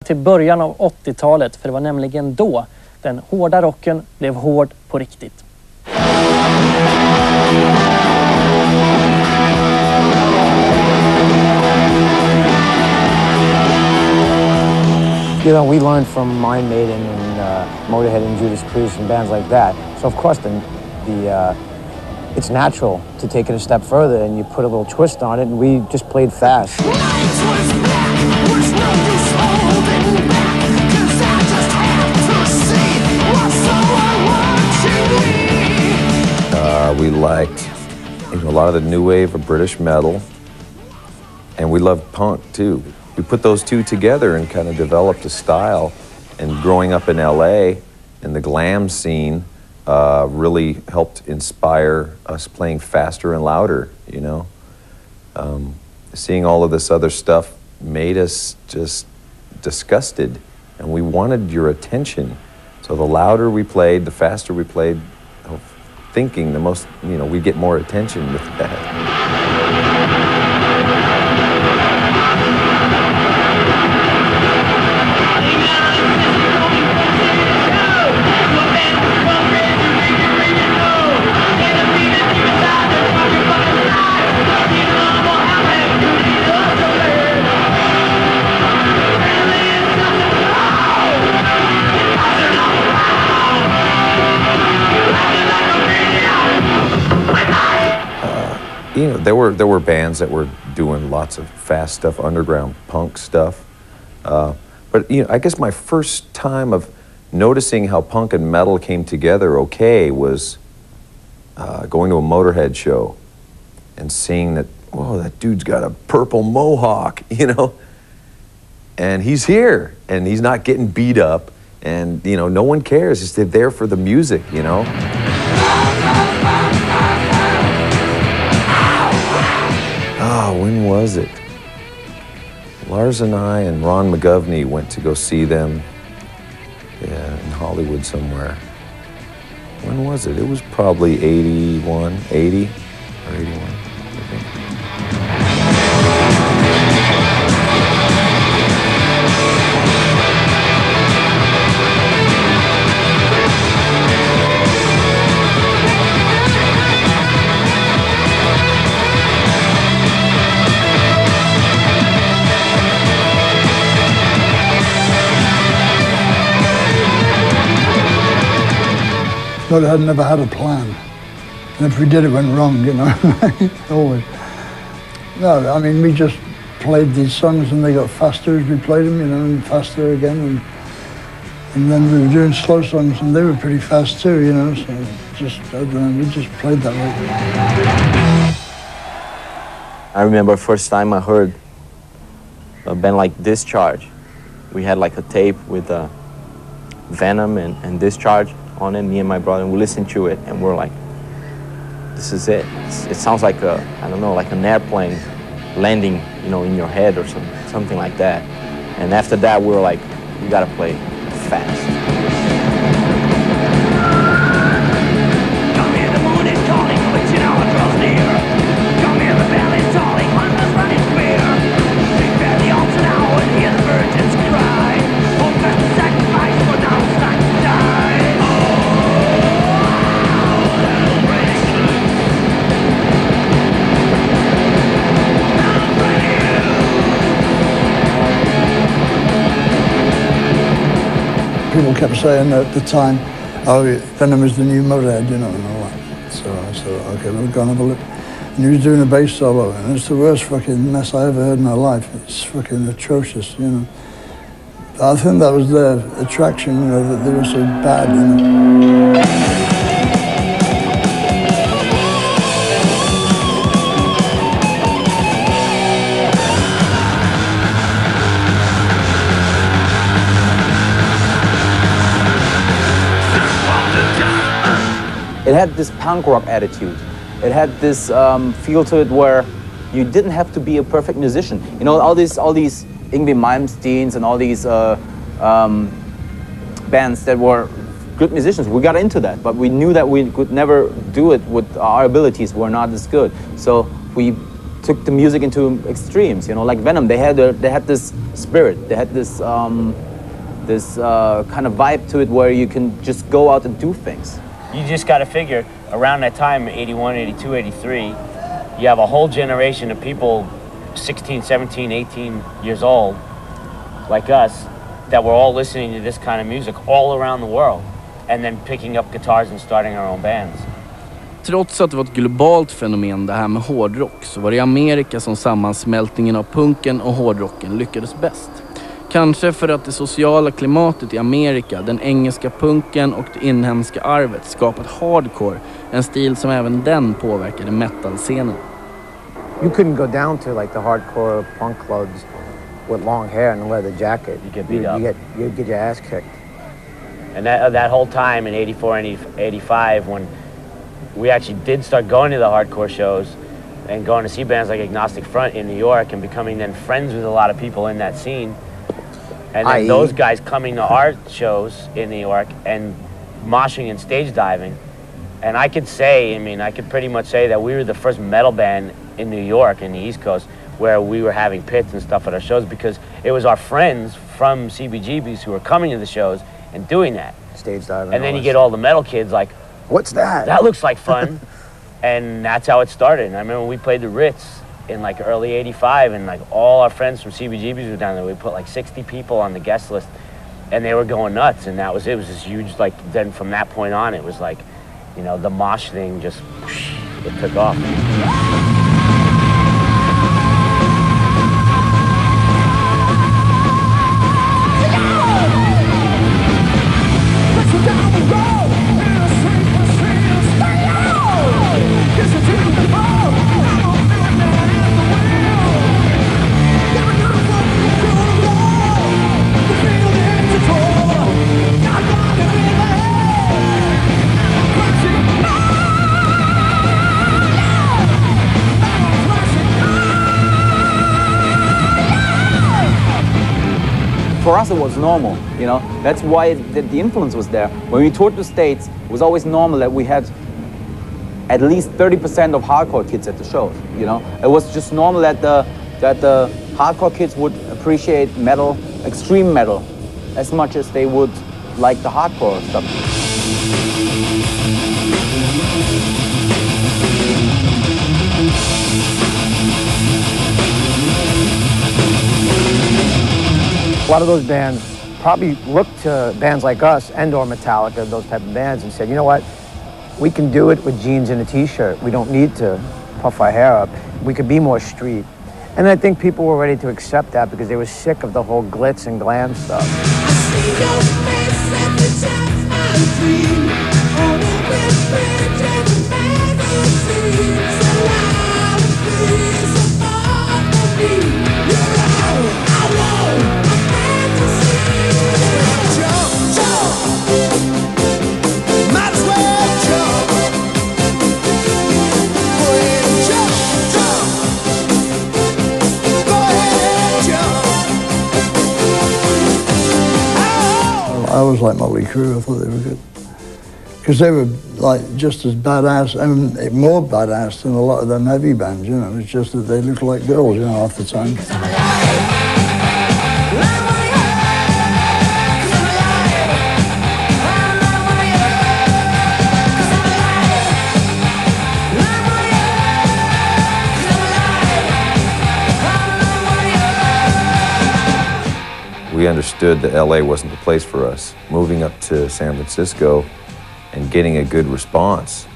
till början av 80-talet, för det var nämligen då den hårda rocken blev hård på riktigt. You know, we learned from Iron Maiden and Motorhead and Judas Priest and bands like that. So of course, it's natural to take it a step further, and you put a little twist on it, and we just played fast. We liked, you know, a lot of the new wave of British metal, and we loved punk too. We put those two together and kind of developed a style. And growing up in LA and the glam scene really helped inspire us playing faster and louder, you know. Seeing all of this other stuff made us just disgusted, and we wanted your attention. So the louder we played, the faster we played, thinking the most, you know, we get more attention with that. You know, there were bands that were doing lots of fast stuff, underground punk stuff. But you know, I guess my first time of noticing how punk and metal came together okay was going to a Motorhead show and seeing that, whoa, that dude's got a purple mohawk, you know, and he's here and he's not getting beat up, and you know, no one cares. They're there for the music, you know. Oh, when was it? Lars and I and Ron McGovney went to go see them, yeah, in Hollywood somewhere. When was it? It was probably 81, 80 or 81, I think. But I had never had a plan. And if we did, it went wrong, you know, always. No, I mean, we just played these songs and they got faster as we played them, you know, and faster again. And then we were doing slow songs and they were pretty fast too, you know, so just, I don't know, we just played that way. I remember first time I heard a band like Discharge. We had like a tape with Venom and Discharge on it, me and my brother, and we listened to it, and we're like, this is it. It sounds like a, I don't know, like an airplane landing, you know, in your head or something like that. And after that, we were like, we gotta play fast. Come here, the moon is calling, but you know it draws near. Come here, the bell is tolling, hunters running fear. Prepare the altar now and hear the virgins cry. Confess the sacrifice, for now it's time to die. People kept saying at the time, oh, Venom is the new Motorhead, you know, and all that. So I said, okay, we'll go and have a look. And he was doing a bass solo, and it's the worst fucking mess I ever heard in my life. It's fucking atrocious, you know. I think that was their attraction, you know, that they were so bad, you know. It had this punk rock attitude. It had this feel to it where you didn't have to be a perfect musician. You know, all these Yngwie Malmsteens and all these bands that were good musicians. We got into that, but we knew that we could never do it with our abilities. We're not as good. So we took the music into extremes. You know, like Venom, they had this spirit, they had this kind of vibe to it where you can just go out and do things. You just got to figure, around that time, 81, 82, 83, you have a whole generation of people 16, 17, 18 years old, like us, that were all listening to this kind of music all around the world, and then picking up guitars and starting our own bands. Trots att det var ett globalt fenomen det här med hårdrock, så var det i Amerika som sammansmältningen av punken och hårdrocken lyckades bäst. Kanske för att det sociala klimatet i Amerika, den engelska punken och det inhemska arvet skapat hardcore, en stil som även den påverkade metal-scenen. You couldn't go down to like the hardcore punk clubs with long hair and a leather jacket. You get beat up. You'd get your ass kicked. And that whole time in 84 and 85, when we actually did start going to the hardcore shows and going to see bands like Agnostic Front in New York and becoming then friends with a lot of people in that scene. And then those guys coming to our shows in New York and moshing and stage diving. And I could say, I could pretty much say that we were the first metal band in New York, in the East Coast, where we were having pits and stuff at our shows, because it was our friends from CBGBs who were coming to the shows and doing that. Stage diving. And then you get all the metal kids like, what's that? That looks like fun. And that's how it started. And I remember we played the Ritz in like early 85, and like all our friends from CBGBs were down there. We put like 60 people on the guest list, and they were going nuts, and that was it. It was this huge, like, then from that point on, it was like, you know, the mosh thing just, it took off. For us, it was normal, you know. That's why the influence was there. When we toured the States, it was always normal that we had at least 30% of hardcore kids at the shows, you know. It was just normal that the hardcore kids would appreciate metal, extreme metal, as much as they would like the hardcore stuff. A lot of those bands probably looked to bands like us and or Metallica, those type of bands, and said, you know what, we can do it with jeans and a t-shirt. We don't need to puff our hair up. We could be more street. And I think people were ready to accept that because they were sick of the whole glitz and glam stuff. I see your face every time I dream. All the whispers and the magazines. So loud and free, so far from me. You're all I want. I was like Motley Crue. I thought they were good because they were like just as badass and more badass than a lot of them heavy bands. You know, it's just that they look like girls. You know, half the time. We understood that LA wasn't the place for us. Moving up to San Francisco and getting a good response